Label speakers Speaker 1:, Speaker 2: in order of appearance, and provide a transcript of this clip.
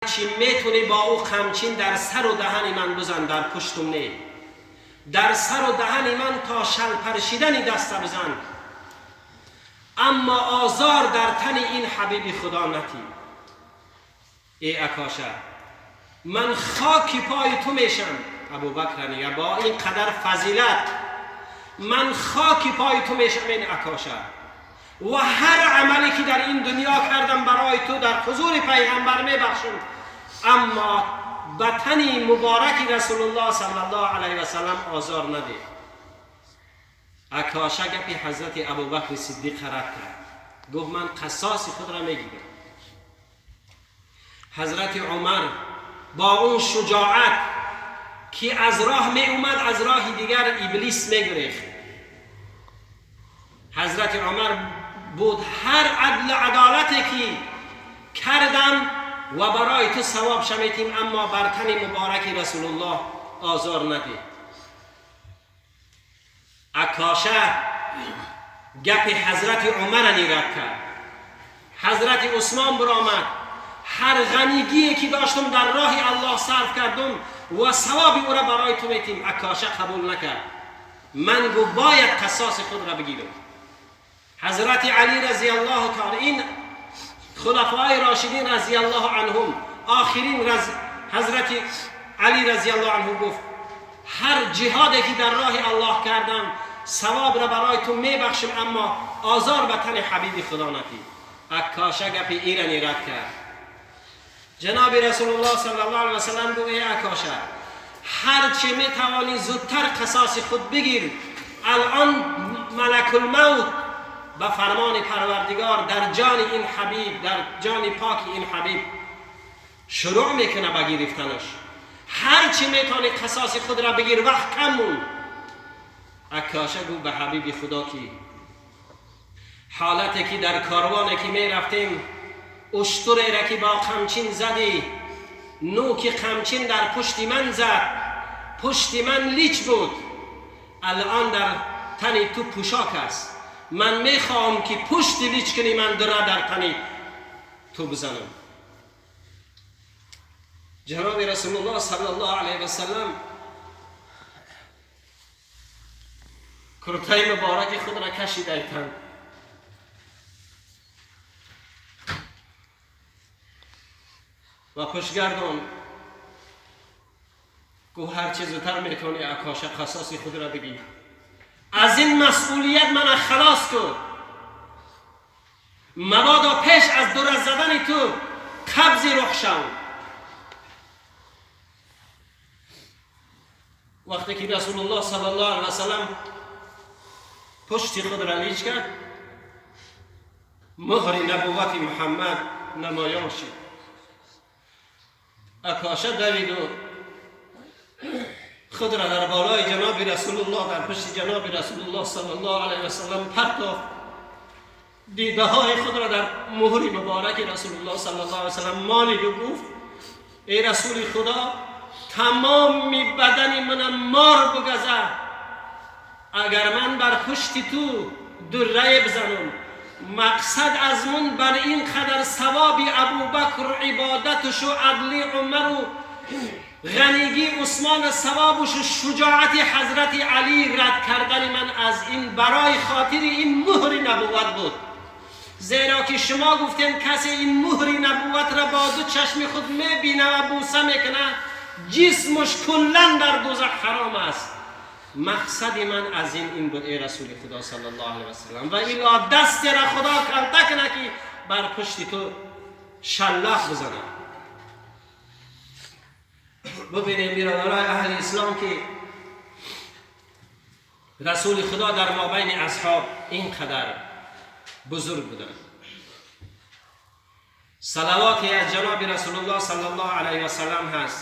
Speaker 1: چی میتونی با او خمچین در سر و دهن من بزن، در پشتم نه، در سر و دهن من تا شل پرشیدنی دست بزن، اما آزار در تن این حبیب خدا نتی. ای اکاشا، من خاکی پای تو میشم. ابوبکر میگه با این قدر فضیلت من خاکی پای تو میشم این اکاشا، و هر عملی که در این دنیا کردم برای تو در حضور پیغمبر میبخشم، اما بطنی مبارکی رسول الله صلی الله علیه و سلم آزار نده. اکاشا گپی حضرت ابوبکر صدیق رد کرد، گفت من قصاص خود را میگیرم. حضرت عمر با اون شجاعت که از راه می اومد از راه دیگر ابلیس میگریخت. حضرت عمر بود هر عدل عدالتی که کردم و برای تو ثواب شمیتیم، اما بر تن مبارک رسول الله آزار نده. اکاشا گپ حضرت عمر رد کرد. حضرت عثمان برآمد، هر غنیگی که داشتم در راه الله صرف کردم و ثواب او را برای تو میتیم. اکاشا قبول نکرد. من گفت باید قصاص خود را بگیرم. حضرت علی رضی الله تعالی، این خلفای راشدین رضی الله عنهم، آخرین حضرت علی رضی الله عنه گفت هر جهادی که در راه الله کردم ثواب را برای تو میبخشم، اما آزار به تن حبیب خدا نتی. اکاشا گپ ایرانی رد کرد. جناب رسول الله صلی الله علیه و سلم گفت ای اکاشا، هر چه میتوانی زودتر قصاص خود بگیر. الان ملک الموت به فرمان پروردگار در جان این حبیب، در جان پاک این حبیب شروع میکنه به گرفتنش. هر چی میتونی قصاص خود را بگیر، وقت کم مون. اکاشا گفت به حبیب خدا کی حالتی که در کاروانی که میرفتیم اشتری را که با خمچین زدی، نوک خمچین در پشت من زد، پشت من لیچ بود، الان در تن تو پوشاک است. من میخوام که پشت لیچ کنی، من در تن تو بزنم. جناب رسول الله صلی الله علیه و سلم کرتای مبارک خود را کشید در تن. و پشگردان گفت هر چیز زودتر میتونی اکاشا قصاص خود را بگی. از این مسئولیت من خلاص کن. مبادا پیش از دور زدن تو قبض روح شو. وقتی که رسول الله صلی الله علیه و سلم پشت خود را لیچ کرد، مهر نبوت محمد نمایان شد. اکاشا دوید و خود را در بالای جناب رسول الله، در پشت جناب رسول الله صلی الله علیه و سلم پرتافت. دیده های خود را در مهر مبارک رسول الله صلی الله علیه و سلم مالید و گفت ای رسول خدا، تمام بدن من مار بگذر اگر من بر پشت تو دره بزنم. مقصد از من بر این قدر ثواب ابوبکر عبادتش و عدل عمر و غنیگی عثمان ثوابش و شجاعت حضرت علی رد کردن من از این برای خاطر این مهر نبوت بود. زیرا که شما گفتین کسی این مهر نبوت را با دو چشم خود میبینه و بوسه میکنه جسمش کلا در دوزخ حرام است. مقصد من از این بود ای رسول خدا صلی الله علیه و سلم، و الا دست را خدا کلته کنه که بر پشت تو شلاق بزنه. ببینیم برادرای اهل اسلام که رسول خدا در مابین اصحاب اینقدر بزرگ بودن. صلواتی از جناب رسول الله صلی الله علیه و سلم هست